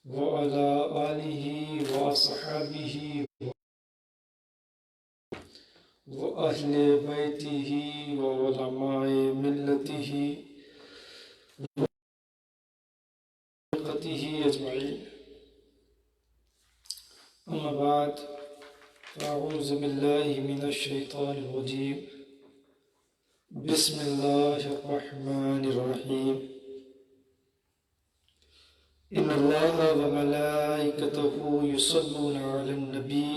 وعلى آله وصحبه وأهل بيته وعلماء ملته وطريقته أجمعين. أما بعد، فأعوذ بالله من الشيطان الرجيم. بسم الله الرحمن الرحيم. إن الله وملائكته يصلون على النبي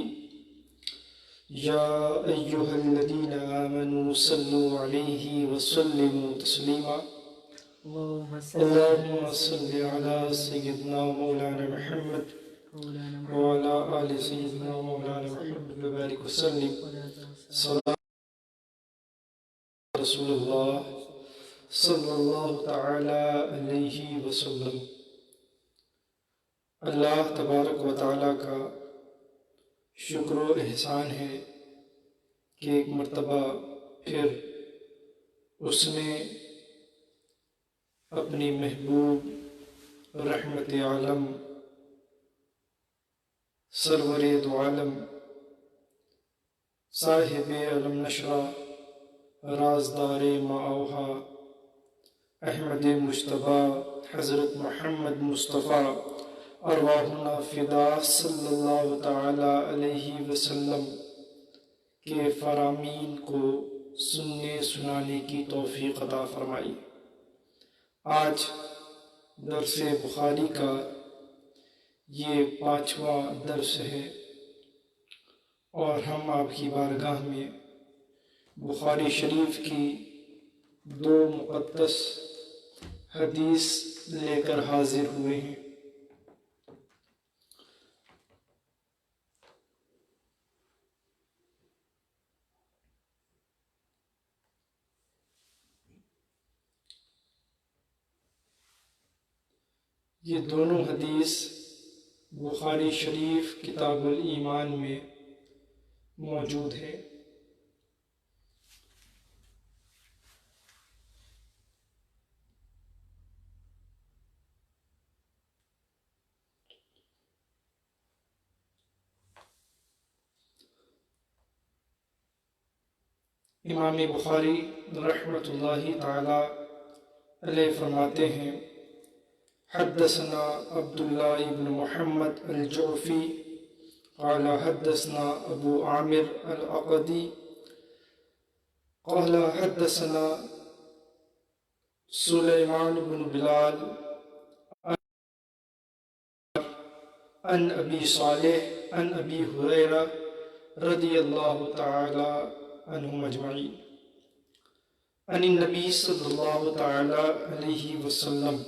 يا أيها الذين آمنوا صلوا عليه وسلموا تسليما. اللهم صل على سيدنا مولانا محمد وعلى آل سيدنا مولانا محمد وبارك وسلم. صلاة رسول الله صلی اللہ تعالی علیہ وسلم. اللہ تبارک و تعالی کا شکر و احسان ہے کہ ایک مرتبہ پھر اس نے اپنی محبوب رحمت عالم سرور دو عالم صاحب علم نشرہ رازدار معاوحہ احمد مجتبی حضرت محمد مصطفیٰ ارواحنا فدا صلی اللہ تعالی علیہ وسلم کے فرامین کو سننے سنانے کی توفیق عطا فرمائی. آج درس بخاری کا یہ 5واں درس ہے اور ہم آپ کی بارگاہ میں بخاری شریف کی 2 مقدس حدیث لے کر حاضر ہوئے ہیں. یہ دونوں حدیث بخاری شریف کتاب الایمان میں موجود ہے. امام بخاری رحمۃ اللہ تعالی علیہ فرماتے ہیں: حدثنا عبداللہ ابن محمد الجعفی قال حدثنا ابو عامر العقدی قال حدثنا سلیمان بن بلال عن ابی صالح عن ابی ہریرہ رضی اللہ تعالی عنہم اجمعین عن النبی صلی اللہ تعالی علیہ وسلم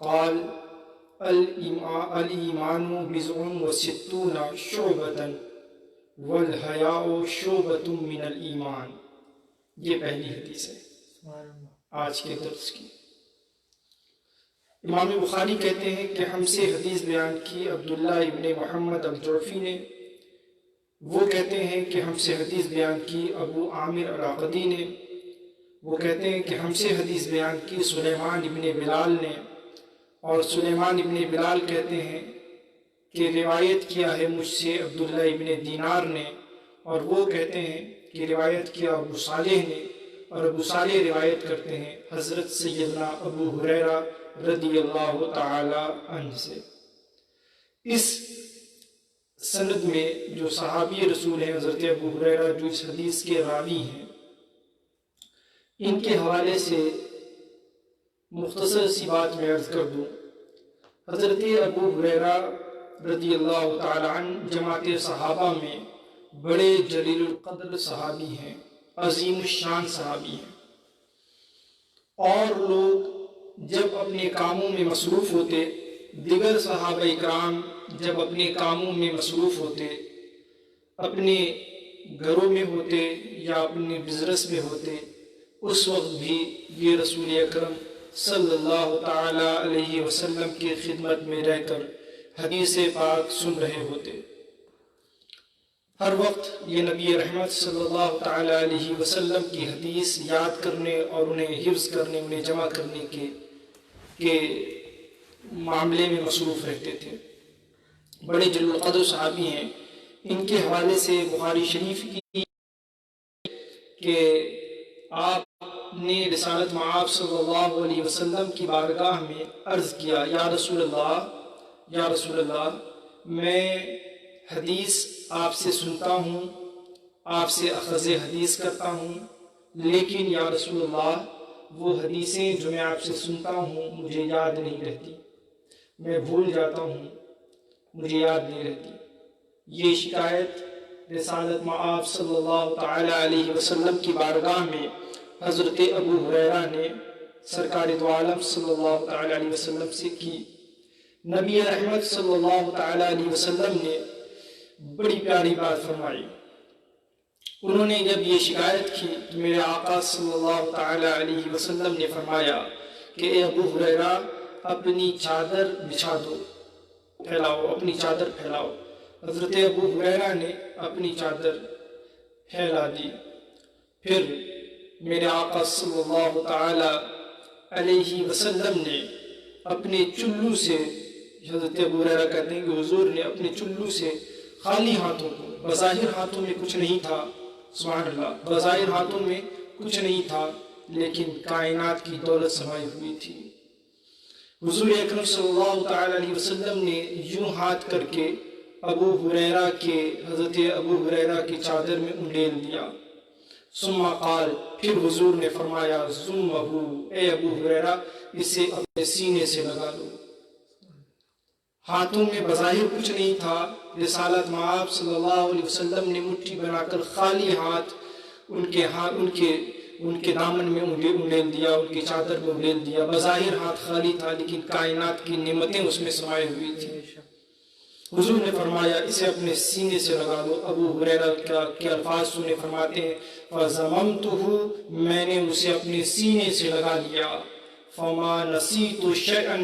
قال الایمان بضع وستون شعبۃ والحیاء شعبۃ من الایمان. یہ پہلی حدیث ہے آج کے درس کی. امام بخاری کہتے ہیں کہ ہم سے حدیث بیان کی عبداللہ ابن محمد الجعفی نے. وہ کہتے ہیں کہ ہم سے حدیث بیان کی ابو عامر العقدی نے. وہ کہتے ہیں کہ ہم سے حدیث بیان کی سلیمان ابن بلال نے. اور سلیمان ابن بلال کہتے ہیں کہ روایت کیا ہے مجھ سے عبداللہ ابن دینار نے. اور وہ کہتے ہیں کہ روایت کیا ابو صالح نے. اور ابو صالح روایت کرتے ہیں حضرت سیدنا ابو ہریرہ رضی اللہ تعالی عنہ سے. اس سند میں جو صحابی رسول ہیں حضرت ابو ہریرہ جو اس حدیث کے راوی ہیں، ان کے حوالے سے مختصر سی بات میں عرض کر دوں. حضرت ابو ہریرہ رضی اللہ تعالی عنہ جماعت صحابہ میں بڑے جلیل القدر صحابی ہیں، عظیم الشان صحابی ہیں. اور لوگ جب اپنے کاموں میں مصروف ہوتے، دیگر صحابہ اکرام جب اپنے کاموں میں مصروف ہوتے، اپنے گھروں میں ہوتے یا اپنے بزنس میں ہوتے، اس وقت بھی یہ رسول اکرم صلی اللہ تعالی علیہ وسلم کی خدمت میں رہ کر حدیث پاک سن رہے ہوتے. ہر وقت یہ نبی رحمت صلی اللہ تعالی علیہ وسلم کی حدیث یاد کرنے اور انہیں حفظ کرنے، انہیں جمع کرنے کے معاملے میں مصروف رہتے تھے. بڑے جلیل القدر صحابی ہیں. ان کے حوالے سے بخاری شریف کی کہ آپ نے رسالت مآب صلی اللہ علیہ وسلم کی بارگاہ میں عرض کیا، یا رسول اللہ، میں حدیث آپ سے سنتا ہوں، آپ سے اخذ حدیث کرتا ہوں، لیکن یا رسول اللہ وہ حدیثیں جو میں آپ سے سنتا ہوں مجھے یاد نہیں رہتی، میں بھول جاتا ہوں، مجھے یاد نہیں رہتی. یہ شکایت رسالت مآب صلی اللہ تعالی علیہ وسلم کی بارگاہ میں حضرت ابو ہریرہ نے سرکار دو عالم صلی اللہ تعالی علیہ وسلم سے کی. نبی رحمت صلی اللہ تعالی علیہ وسلم نے بڑی پیاری بات فرمائی. انہوں نے جب یہ شکایت کی تو میرے آقا صلی اللہ تعالی علیہ وسلم نے فرمایا کہ اے ابو ہریرہ اپنی چادر بچھا دو، پھیلاؤ، اپنی چادر پھیلاؤ. حضرت ابو ہریرہ نے اپنی چادر پھیلا دی. پھر میرے آقا صلی اللہ تعالی علیہ وسلم نے اپنے چلو سے، حضرت ابو ہریرہ کہتے ہیں کہ حضور نے اپنے چلو سے خالی ہاتھوں کو، بظاہر ہاتھوں میں کچھ نہیں تھا، سبحان اللہ، بظاہر ہاتھوں میں کچھ نہیں تھا لیکن کائنات کی دولت سمائی ہوئی تھی. حضور اکرم صلی اللہ تعالی علیہ وسلم نے یوں ہاتھ کر کے حضرت ابو ہریرہ کی چادر میں انڈیل دیا. ثم قال، پھر حضور نے فرمایا، ضمہ، اے ابو ہریرہ اسے اپنے سینے سے لگا لو. ہاتھوں میں بظاہر کچھ نہیں تھا. رسالت مآب صلی اللہ علیہ وسلم نے مٹھی بنا کر خالی ہاتھ ان کے دامن میں انڈیل دیا، ان کی چادر میں انڈیل دیا. بظاہر ہاتھ خالی تھا لیکن کائنات کی نعمتیں اس میں سمائے ہوئی تھی. حضور نے فرمایا اسے اپنے سینے سے لگا دو. ابو ہریرہ کے الفاظ سنے، فرماتے ہیں فَضَمَمْتُهُ، میں نے اسے اپنے سینے سے لگا لیا. فَمَا نَسِيتُ شَيْئًا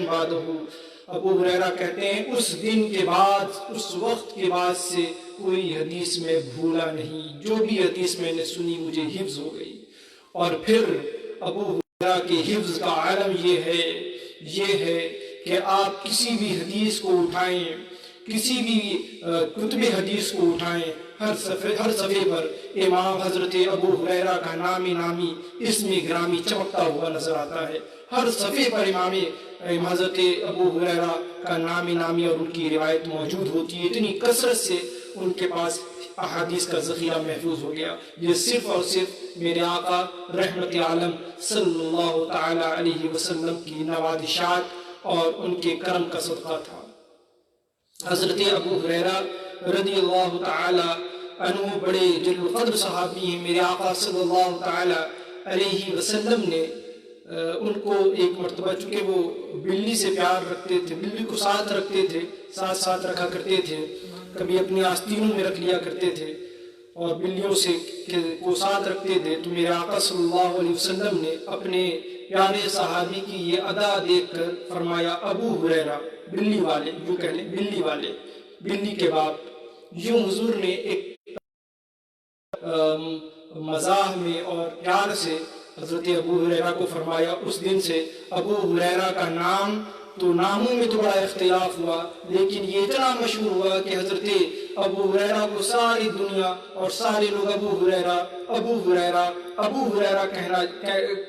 بَعْدَهُ. ابو ہریرہ کہتے ہیں اس دن کے بعد، اس وقت کے بعد سے کوئی حدیث میں بھولا نہیں. جو بھی حدیث میں نے سنی مجھے حفظ ہو گئی. اور پھر ابو ہریرہ کے حفظ کا عالم یہ ہے کہ آپ کسی بھی حدیث کو اٹھائیں، کسی بھی کتب حدیث کو اٹھائیں، ہر صفحے پر امام حضرت ابو ہریرہ کا نامی اسم گرامی چمکتا ہوا نظر آتا ہے. ہر صفحے پر امام حضرت ابو ہریرہ کا نامی اور ان کی روایت موجود ہوتی ہے. اتنی کثرت سے ان کے پاس احادیث کا ذخیرہ محفوظ ہو گیا. یہ صرف اور صرف میرے آقا رحمت عالم صلی اللہ تعالی علیہ وسلم کی نوازشات اور ان کے کرم کا صدقہ تھا. حضرت ابو ہریرہ رضی اللہ تعالی عنہ بڑے جلیل القدر صحابی ہیں. میرے آقا صلی اللہ تعالی علیہ وسلم نے ان کو ایک مرتبہ، چونکہ وہ بلی سے پیار رکھتے تھے، بلی کو ساتھ رکھتے تھے، ساتھ رکھا کرتے تھے، کبھی اپنی آستینوں میں رکھ لیا کرتے تھے اور بلیوں سے کو ساتھ رکھتے تھے. تو میرے آقا صلی اللہ علیہ وسلم نے اپنے پیارے صحابی کی یہ ادا دیکھ کر فرمایا ابو ہریرہ، بلی والے، یوں کہہ لیں بلی والے، بلی کے باپ. یوں حضور نے ایک مزاح میں اور پیار سے حضرت ابو ہریرہ کو فرمایا. اس دن سے ابو ہریرہ کا نام تو ناموں میں تو بڑا اختلاف ہوا لیکن یہ اتنا مشہور ہوا کہ حضرت ابو ہریرہ کو ساری دنیا اور سارے لوگ ابو ہریرہ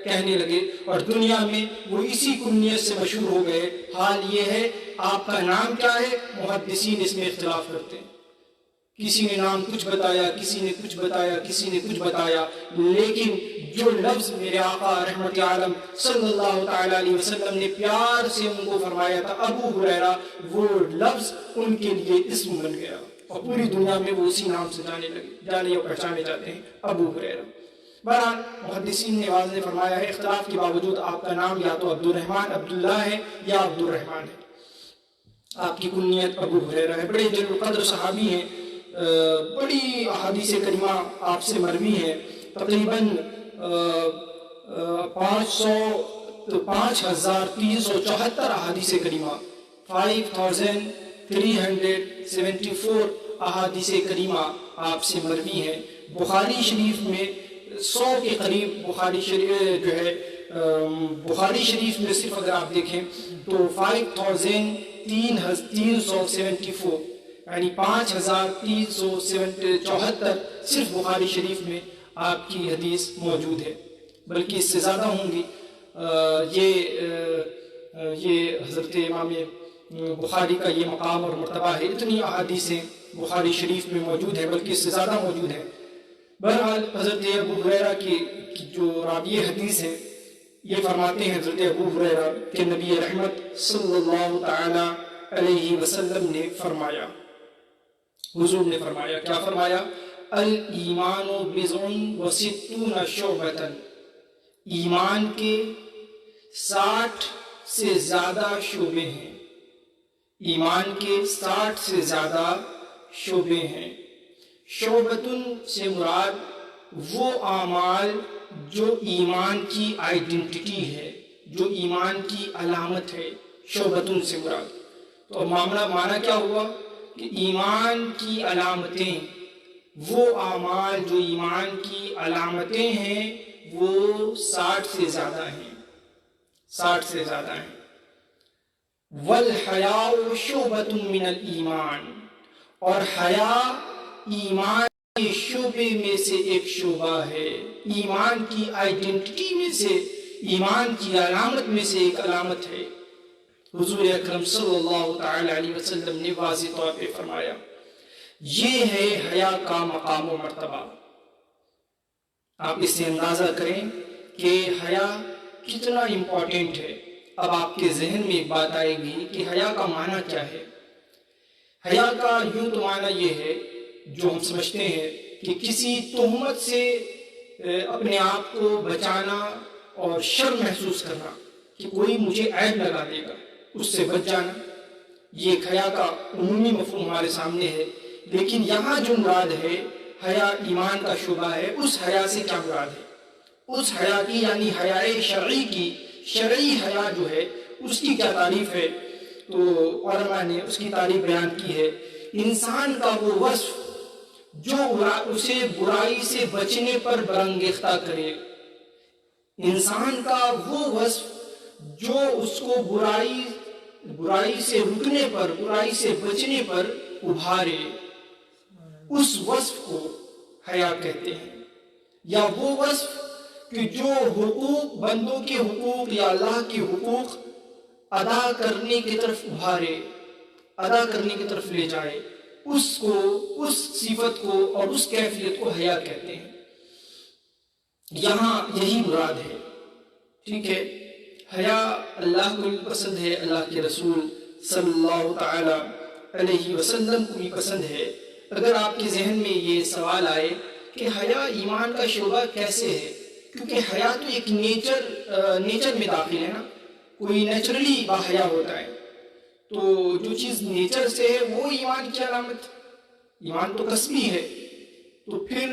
کہنے لگے اور دنیا میں وہ اسی کنیت سے مشہور ہو گئے. حال یہ ہے آپ کا نام کیا ہے، محدثین اس میں اختلاف کرتے ہیں. کسی نے نام کچھ بتایا، کسی نے کچھ بتایا، لیکن جو لفظ میرے آقا رحمت عالم صلی اللہ تعالی علیہ وسلم نے پیار سے ان کو فرمایا تھا ابو ہریرہ، وہ لفظ ان کے لیے اسم بن گیا اور پوری دنیا میں وہ اسی نام سے جانے اور پہچانے جاتے ہیں، ابو ہریرہ. بہرحال محدثین نے واضح فرمایا ہے اختلاف کے باوجود آپ کا نام یا تو عبدالرحمن عبداللہ ہے یا عبدالرحمن ہے. آپ کی کنیت ابو ہریرہ ہے. بڑے جلیل القدر صحابی ہیں. بڑی احادیث کریمہ آپ سے مروی ہے. تقریباً 5374 احادیث کریمہ، 5374 احادیث کریمہ آپ سے مروی ہیں. بخاری شریف میں 100 کے قریب بخاری شریف جو ہے بخاری شریف میں صرف اگر آپ دیکھیں تو 5374 یعنی 5374 صرف بخاری شریف میں آپ کی حدیث موجود ہے، بلکہ اس سے زیادہ ہوں گی۔ یہ حضرت امام بخاری کا یہ مقام اور مرتبہ ہے، اتنی احادیثیں بخاری شریف میں موجود ہیں، بلکہ اس سے زیادہ موجود ہیں۔ بہرحال حضرت ابو ہریرہ کی جو راوی حدیث ہے یہ فرماتے ہیں حضرت ابو ہریرہ کہ نبی رحمت صلی اللہ تعالی علیہ وسلم نے فرمایا، حضور نے فرمایا، کیا فرمایا؟ الایمان بضع وستون شعبۃ، ایمان کے 60 سے زیادہ شعبے ہیں، ایمان کے 60 سے زیادہ شعبے ہیں۔ شعبتن سے مراد وہ اعمال جو ایمان کی آئیڈینٹی ہے، جو ایمان کی علامت ہے، شعبتن سے مراد۔ تو معنی کیا ہوا کہ ایمان کی علامتیں، وہ اعمال جو ایمان کی علامتیں ہیں وہ 60 سے زیادہ ہیں، 60 سے زیادہ ہیں۔ والحیاء شعبۃ من الایمان، اور حیا ایمان کے شعبے میں سے ایک شعبہ ہے، ایمان کی آئیڈینٹی میں سے، ایمان کی علامت میں سے ایک علامت ہے۔ حضور اکرم صلی اللہ تعالی علیہ وسلم نے واضح طور پہ فرمایا، یہ ہے حیا کا مقام و مرتبہ۔ آپ اس سے اندازہ کریں کہ حیا کتنا امپورٹنٹ ہے۔ اب آپ کے ذہن میں ایک بات آئے گی کہ حیا کا معنی کیا ہے؟ حیا کا یوں تو معنی یہ ہے جو ہم سمجھتے ہیں کہ کسی تہمت سے اپنے آپ کو بچانا اور شرم محسوس کرنا کہ کوئی مجھے عیب لگا دے گا، اس سے بچ جانا، یہ ایک حیا کا عمومی مفہوم ہمارے سامنے ہے۔ لیکن یہاں جو مراد ہے حیا ایمان کا شعبہ ہے، اس حیا سے کیا مراد ہے؟ اس حیا کی یعنی حیا شرعی کی، شرعی حیا جو ہے اس کی کیا تعریف ہے؟ تو علماء نے اس کی تعریف بیان کی ہے، انسان کا وہ وصف جو اسے برائی سے بچنے پر برانگیختہ کرے، انسان کا وہ وصف جو اس کو برائی سے رکنے پر، برائی سے بچنے پر ابھارے، اس وصف کو حیا کہتے ہیں۔ یا وہ وصف کہ جو حقوق، بندوں کے حقوق یا اللہ کے حقوق ادا کرنے کی طرف ابھارے، ادا کرنے کی طرف لے جائے، اس کو، اس صفت کو اور اس کیفیت کو حیا کہتے ہیں۔ یہاں یہی مراد ہے، ٹھیک ہے؟ حیا اللہ کو بھی پسند ہے، اللہ کے رسول صلی اللہ تعالی علیہ وسلم کو بھی پسند ہے۔ اگر آپ کے ذہن میں یہ سوال آئے کہ حیا ایمان کا شعبہ کیسے ہے، کیونکہ حیا تو ایک نیچر میں داخل ہے نا، کوئی نیچرلی باحیا ہوتا ہے، تو جو چیز نیچر سے ہے وہ ایمان کی علامت، ایمان تو قصبی ہے، تو پھر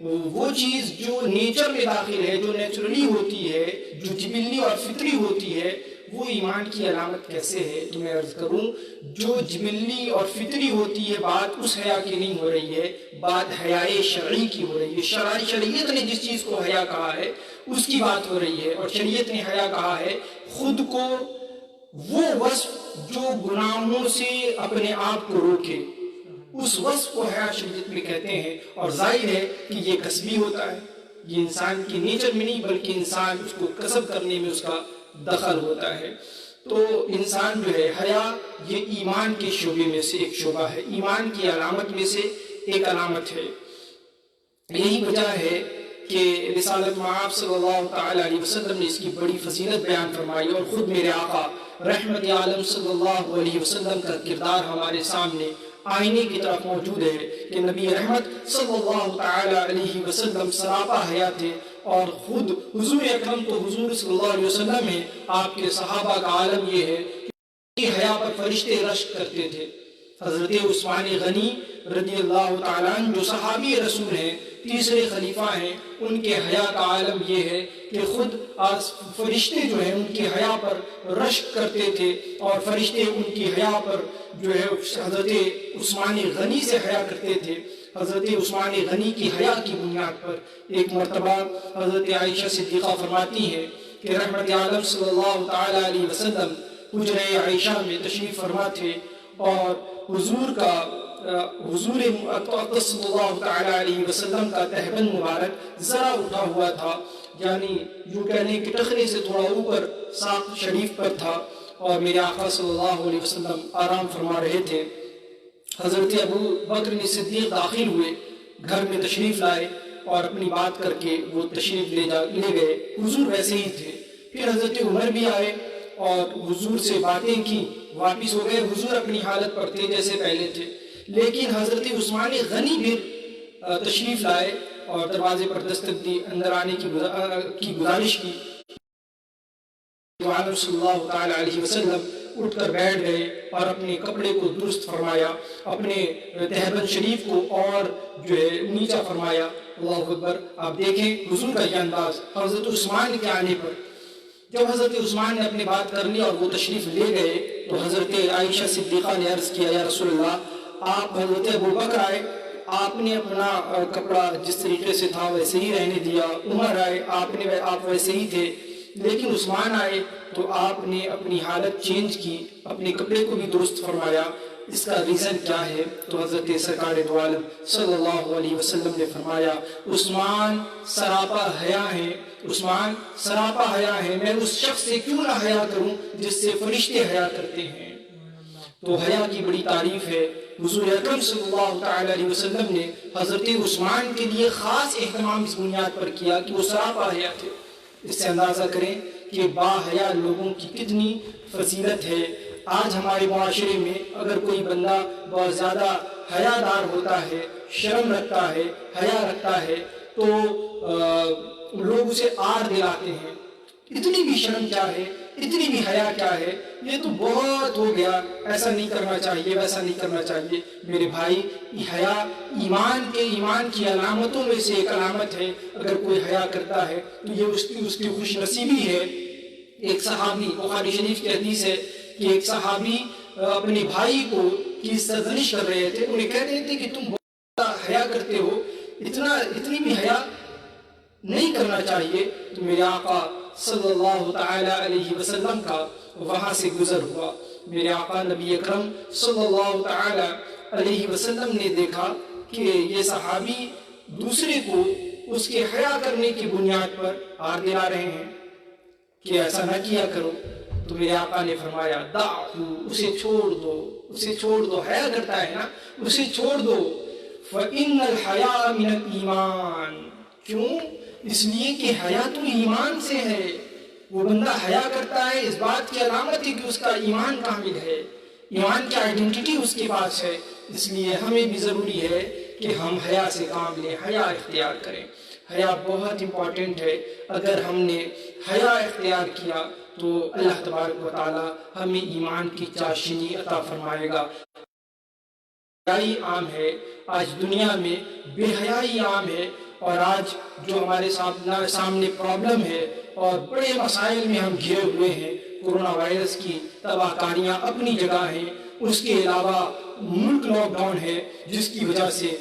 وہ چیز جو نیچر میں داخل ہے، جو نیچرلی ہوتی ہے، جو جبلی اور فطری ہوتی ہے، وہ ایمان کی علامت کیسے ہے؟ تو میں عرض کروں، جو جبلی اور فطری ہوتی ہے بات اس حیا کی نہیں ہو رہی ہے، بات حیا شرعی کی ہو رہی ہے۔ شریعت نے جس چیز کو حیا کہا ہے اس کی بات ہو رہی ہے، اور شریعت نے حیا کہا ہے خود کو وہ وصف جو گناہوں سے اپنے آپ کو روکے، اس وصف کو حیا شریعت میں کہتے ہیں۔ اور ظاہر ہے کہ یہ کسبی ہوتا ہے، یہ انسان کی نیچر میں نہیں بلکہ انسان اس کو کسب کرنے میں اس کا دخل ہوتا ہے۔ تو انسان جو ہے حیا یہ ایمان کے شعبے میں سے ایک شعبہ ہے، ایمان کی علامت میں سے ایک علامت ہے۔ یہی وجہ ہے کہ رسالت مآب صلی اللہ تعالی علیہ وسلم نے اس کی بڑی فضیلت بیان فرمائی، اور خود میرے آقا رحمت عالم صلی اللہ علیہ وسلم کا کردار ہمارے سامنے آئینے کی طرف موجود ہے کہ نبی رحمت صلی اللہ تعالی علیہ وسلم سراپا حیا تھے، اور خود حضور اکرم تو حضور صلی اللہ علیہ وسلم ہے، آپ کے صحابہ کا عالم یہ ہے کہ حیا پر فرشتے رشک کرتے تھے۔ حضرت عثمان غنی رضی اللہ تعالیٰ عنہ جو صحابی رسول ہیں، تیسرے خلیفہ ہیں، ان کے حیا کا عالم یہ ہے کہ خود فرشتے جو ہیں ان کی حیا پر رشک کرتے تھے، اور فرشتے ان کی حیا پر جو ہے حضرت عثمان غنی سے حیا کرتے تھے۔ حضرت عثمان غنی کی حیا کی بنیاد پر ایک مرتبہ حضرت عائشہ صدیقہ فرماتی ہیں کہ رحمت عالم صلی اللہ تعالی علیہ وسلم حجرہ عائشہ میں تشریف فرما تھے اور حضور اقدس صلی اللہ تعالی علیہ وسلم کا تہبند مبارک ذرا اٹھا ہوا تھا، یعنی یوں کہہ لیں کہ ٹخنے سے تھوڑا اوپر ساق شریف پر تھا، اور میرے آقا صلی اللہ علیہ وسلم آرام فرما رہے تھے۔ حضرت ابو بکر صدیق داخل ہوئے، گھر میں تشریف لائے اور اپنی بات کر کے وہ تشریف لے گئے۔ حضور ویسے ہی تھے۔ پھر حضرت عمر بھی آئے اور حضور سے باتیں کی، واپس ہو گئے۔ حضور اپنی حالت پر تھے جیسے پہلے تھے، لیکن حضرت عثمان غنی بھی تشریف لائے اور دروازے پر دستک دی، اندر آنے کی گزارش کی۔ عالم صلی اللہ تعالی علیہ وسلم اٹھ کر بیٹھ گئے اور اپنے کپڑے کو درست فرمایا، اپنے تہبند شریف کو اور جو ہے نیچا فرمایا۔ اللہ اکبر! آپ دیکھیں حضور کا یہ انداز حضرت عثمان کے آنے پر۔ جب حضرت عثمان نے اپنی بات کر لی اور وہ تشریف لے گئے تو حضرت عائشہ صدیقہ نے عرض کیا، یا رسول اللہ، آپ حضرت ابو بکر آئے، آپ نے اپنا کپڑا جس طریقے سے تھا ویسے ہی رہنے دیا، عمر آئے آپ ویسے ہی تھے، لیکن عثمان آئے تو آپ نے اپنی حالت چینج کی، اپنے کپڑے کو بھی درست فرمایا، اس کا ریزن کیا ہے؟ تو حضرت سرکار دو عالم صلی اللہ علیہ وسلم نے فرمایا، عثمان سراپا حیا ہے، عثمان سراپا حیا ہے، میں اس شخص سے کیوں نہ حیا کروں جس سے فرشتے حیا کرتے ہیں۔ تو حیا کی بڑی تعریف ہے۔ حضور اکرم صلی اللہ تعالی علیہ وسلم نے حضرت عثمان کے لیے خاص اہتمام اس بنیاد پر کیا کہ وہ سراپا حیا تھے۔ اس سے اندازہ کریں کہ با حیا لوگوں کی کتنی فضیلت ہے۔ آج ہمارے معاشرے میں اگر کوئی بندہ بہت زیادہ حیا دار ہوتا ہے، شرم رکھتا ہے، حیا رکھتا ہے، تو لوگ اسے آر دلاتے ہیں، اتنی بھی شرم کیا ہے، اتنی بھی حیا کیا ہے، یہ تو بہت ہو گیا، ایسا نہیں کرنا چاہیے، ویسا نہیں کرنا چاہیے۔ میرے بھائی، حیا ایمان کی علامتوں میں سے ایک علامت ہے۔ اگر کوئی حیا کرتا ہے تو یہ اس کی خوش نصیبی ہے۔ ایک صحابی، بخاری شریف کی حدیث ہے کہ ایک صحابی اپنے بھائی کی سرزنش کر رہے تھے، انہیں کہہ رہے تھے کہ تم بہت حیا کرتے ہو، اتنی بھی حیا نہیں کرنا چاہیے۔ تو میرے آقا صلی اللہ تعالی علیہ وسلم کا وہاں سے گزر ہوا۔ میرے آقا نبی اکرم صلی اللہ تعالی علیہ وسلم نے دیکھا کہ یہ صحابی دوسرے کو اس کے حیا کرنے کی بنیاد پر آر دلا رہے ہیں کہ ایسا نہ کیا کرو۔ تو میرے آقا نے فرمایا، دعو، اسے چھوڑ دو، حیا کرتا ہے نا، اسے چھوڑ دو۔ فَإِنَّ الْحَيَاءَ مِنَ الْإِيمَانِ، کیوں؟ اس لیے کہ حیا تو ایمان سے ہے۔ وہ بندہ حیا کرتا ہے، اس بات کی علامت ہے کہ اس کا ایمان کامل ہے، ایمان کی آئیڈینٹی اس کے پاس ہے۔ اس لیے ہمیں بھی ضروری ہے کہ ہم حیا سے کام لیں، حیا اختیار کریں۔ حیا بہت امپورٹنٹ ہے۔ اگر ہم نے حیا اختیار کیا تو اللہ تبارک و تعالی ہمیں ایمان کی چاشنی عطا فرمائے گا۔ حیائی عام ہے، آج دنیا میں بے حیائی عام ہے، اور آج جو ہمارے سامنے پرابلم ہے اور بڑے مسائل میں ہم گھرے ہوئے ہیں، کورونا وائرس کی تباہ کاریاں اپنی جگہ ہیں، اس کے علاوہ ملک لاک ڈاؤن ہے جس کی وجہ سے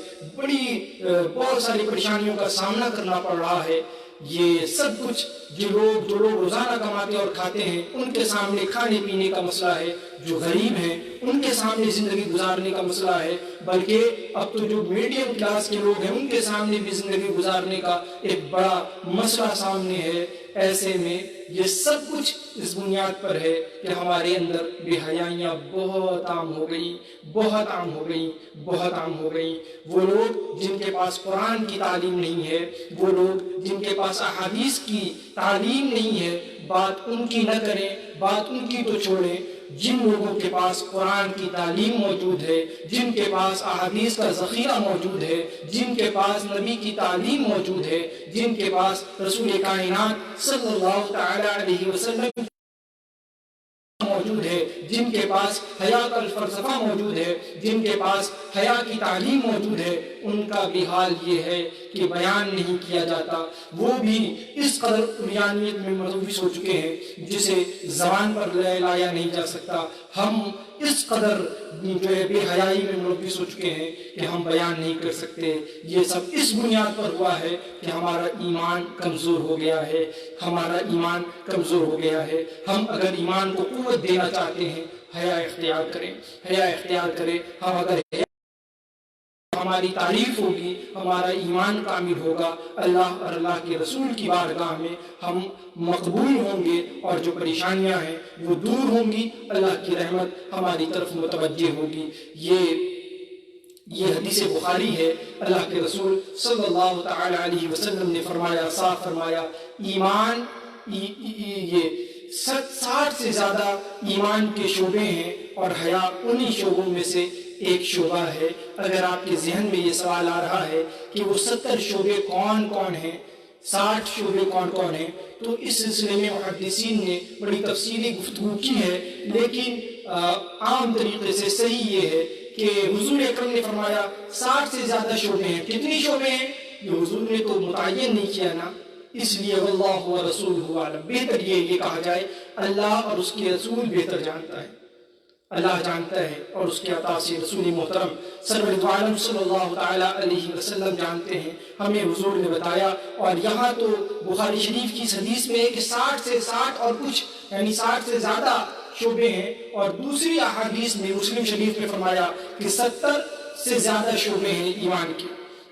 بہت ساری پریشانیوں کا سامنا کرنا پڑ رہا ہے۔ یہ سب کچھ جو لوگ روزانہ کماتے اور کھاتے ہیں ان کے سامنے کھانے پینے کا مسئلہ ہے، جو غریب ہیں ان کے سامنے زندگی گزارنے کا مسئلہ ہے، بلکہ اب تو جو میڈیم کلاس کے لوگ ہیں ان کے سامنے بھی زندگی گزارنے کا ایک بڑا مسئلہ سامنے ہے۔ ایسے میں یہ سب کچھ اس بنیاد پر ہے کہ ہمارے اندر بے حیائیاں بہت عام ہو گئی۔ وہ لوگ جن کے پاس قرآن کی تعلیم نہیں ہے، وہ لوگ جن کے پاس احادیث کی تعلیم نہیں ہے، بات ان کی نہ کریں، بات ان کی تو چھوڑیں۔ جن لوگوں کے پاس قرآن کی تعلیم موجود ہے، جن کے پاس احادیث کا ذخیرہ موجود ہے، جن کے پاس نبی کی تعلیم موجود ہے، جن کے پاس رسول کائنات صلی اللہ تعالی علیہ وسلم موجود ہے، جن کے پاس حیا کا فلسفہ موجود ہے، جن کے پاس حیا کی تعلیم موجود ہے، ان کا بھی حال یہ ہے کہ کہ بیان نہیں کیا جاتا، وہ بھی اس قدر عریانیت میں ملوث ہو چکے ہیں جسے زبان پر لایا نہیں جا سکتا۔ ہم اس قدر جو ہے بے حیائی میں ملوث ہو چکے ہیں کہ ہم بیان نہیں کر سکتے۔ یہ سب اس بنیاد پر ہوا ہے کہ ہمارا ایمان کمزور ہو گیا ہے، ہمارا ایمان کمزور ہو گیا ہے۔ ہم اگر ایمان کو قوت دینا چاہتے ہیں، حیا اختیار کریں، حیا اختیار کریں۔ ہم اگر ہماری تعریف ہوگی، ہمارا ایمان کامل ہوگا، اللہ اور اللہ کے رسول کی بارگاہ میں ہم مقبول ہوں گے، اور جو پریشانیاں ہیں وہ دور ہوں گی، اللہ کی رحمت ہماری طرف متوجہ ہوگی۔ یہ حدیث بخاری ہے۔ اللہ کے رسول صلی اللہ تعالی علیہ وسلم نے فرمایا، صاف فرمایا، ایمان یہ 60 سے زیادہ ایمان کے شعبے ہیں، اور حیا انہی شعبوں میں سے ایک شعبہ ہے۔ اگر آپ کے ذہن میں یہ سوال آ رہا ہے کہ وہ 70 شعبے کون کون ہیں، 60 شعبے کون کون ہیں، تو اس سلسلے میں محدثین نے بڑی تفصیلی گفتگو کی ہے، لیکن عام طریقے سے صحیح یہ ہے کہ حضور اکرم نے فرمایا 60 سے زیادہ شعبے ہیں۔ کتنی شعبے ہیں یہ حضور نے تو متعین نہیں کیا نا، اس لیے واللہ ورسولہ عالم، بہتر یہ کہا جائے اللہ اور اس کے رسول بہتر جانتا ہے، اللہ جانتا ہے، اور اس کے عطا سے رسول محترم سرور عالم صلی اللہ تعالیٰ علیہ وسلم جانتے ہیں۔ ہمیں حضور نے بتایا، اور یہاں تو بخاری شریف کی اس حدیث میں ہے کہ 60 سے 60 اور کچھ، یعنی 60 سے زیادہ شعبے ہیں، اور دوسری احادیث میں مسلم شریف میں فرمایا کہ 70 سے زیادہ شعبے ہیں ایمان کے۔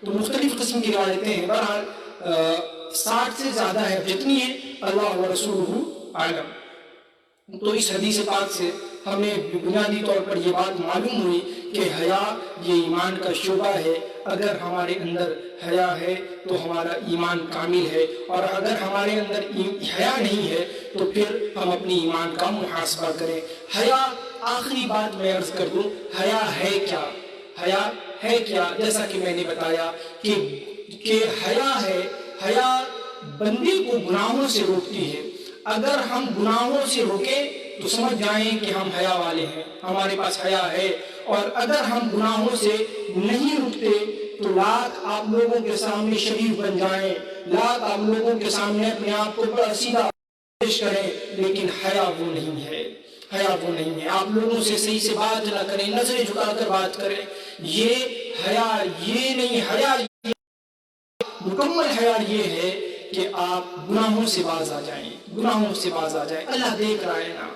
تو مختلف قسم کی روایتیں ہیں، بہرحال 60 سے زیادہ ہے، جتنی ہے اللہ و رسولہ عالم۔ تو اس حدیث پاک سے ہمیں بنیادی طور پر یہ بات معلوم ہوئی کہ حیا یہ ایمان کا شعبہ ہے۔ اگر ہمارے اندر حیا ہے تو ہمارا ایمان کامل ہے، اور اگر ہمارے اندر حیا نہیں ہے تو پھر ہم اپنی ایمان کا محاسبہ کریں۔ حیا، آخری بات میں عرض کر دوں، حیا ہے کیا؟ حیا ہے کیا؟ جیسا کہ میں نے بتایا کہ حیا ہے، حیا بندے کو گناہوں سے روکتی ہے۔ اگر ہم گناہوں سے روکیں تو سمجھ جائیں کہ ہم حیا والے ہیں، ہمارے پاس حیا ہے، اور اگر ہم گناہوں سے نہیں رکتے تو لاکھ آپ لوگوں کے سامنے شریف بن جائیں، لاکھ آپ لوگوں کے سامنے اپنے آپ کو بڑا سیدھا پیش کریں، لیکن حیا وہ نہیں ہے، حیا وہ نہیں ہے۔ آپ لوگوں سے صحیح سے بات نہ کریں، نظریں جھکا کر بات کریں، یہ حیا یہ نہیں۔ حیا، مکمل حیا یہ ہے کہ آپ گناہوں سے باز آ جائیں، گناہوں سے باز آ جائیں، اللہ دیکھ رہا ہے نا،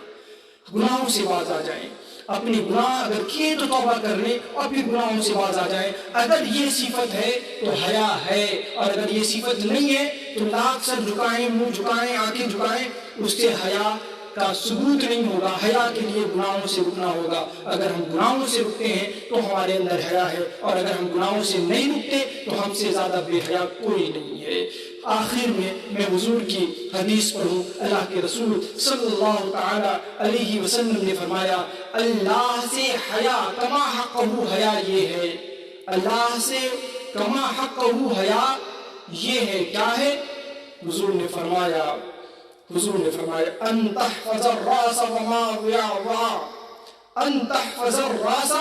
گناہوں سے باز آ جائیں، اپنے گناہ اگر کیے تو توبہ کر لیں، اور پھر گناہوں سے باز آ جائیں۔ اگر یہ صفت ہے تو حیا ہے، اور اگر یہ صفت نہیں ہے تو لاکھ سر جھکائیں، منہ جھکائیں، آنکھیں جھکائیں، اس سے حیا کا ثبوت نہیں ہوگا۔ حیا کے لیے گناہوں سے رکنا ہوگا۔ اگر ہم گناہوں سے رکتے ہیں تو ہمارے اندر حیا ہے، اور اگر ہم گناہوں سے نہیں رکتے تو ہم سے زیادہ بے حیا کوئی نہیں ہے۔ آخر میں حضور کی حدیث پڑھوں۔ اللہ کے رسول صلی اللہ تعالی علیہ وسلم نے فرمایا، اللہ سے حیا کما حقہ حیا یہ ہے، اللہ سے کما حقہ حیا یہ ہے، کیا ہے؟ حضور نے فرمایا ان تحفظ الراس وما وعى، ان تحفظ الراس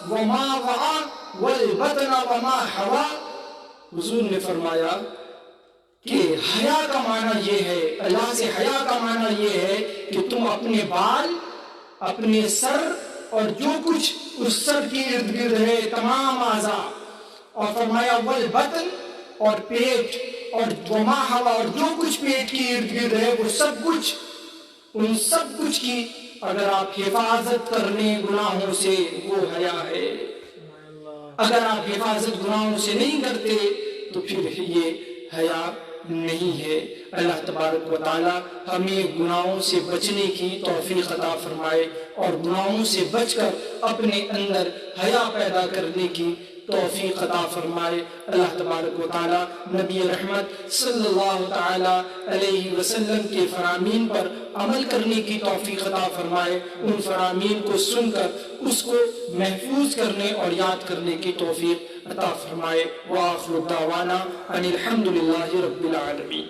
وما وعى والبطن وما حوى۔ حضور نے فرمایا کہ حیا کا معنی یہ ہے، اللہ سے حیا کا معنی یہ ہے کہ تم اپنے بال، اپنے سر، اور جو کچھ اس سر کے ارد گرد ہے تمام اعضاء، اور فرمایا والبطن، اور پیٹ، اور وما حوا، اور جو کچھ پیٹ کے ارد گرد ہے وہ سب کچھ، ان سب کچھ کی اگر آپ حفاظت کر لیں گناہوں سے، وہ حیا ہے۔ اگر آپ حفاظت گناہوں سے نہیں کرتے تو پھر یہ حیا نہیں ہے۔ اللہ تبارک و تعالی ہمیں گناہوں سے بچنے کی توفیق عطا فرمائے، اور گناہوں سے بچ کر اپنے اندر حیا پیدا کرنے کی توفیق عطا فرمائے۔ اللہ تبارک و تعالی نبی رحمت صلی اللہ تعالی علیہ وسلم کے فرامین پر عمل کرنے کی توفیق عطا فرمائے، ان فرامین کو سن کر اس کو محفوظ کرنے اور یاد کرنے کی توفیق عطا فرمائے۔ وآخر دعوانا ان الحمد للہ رب العالمین۔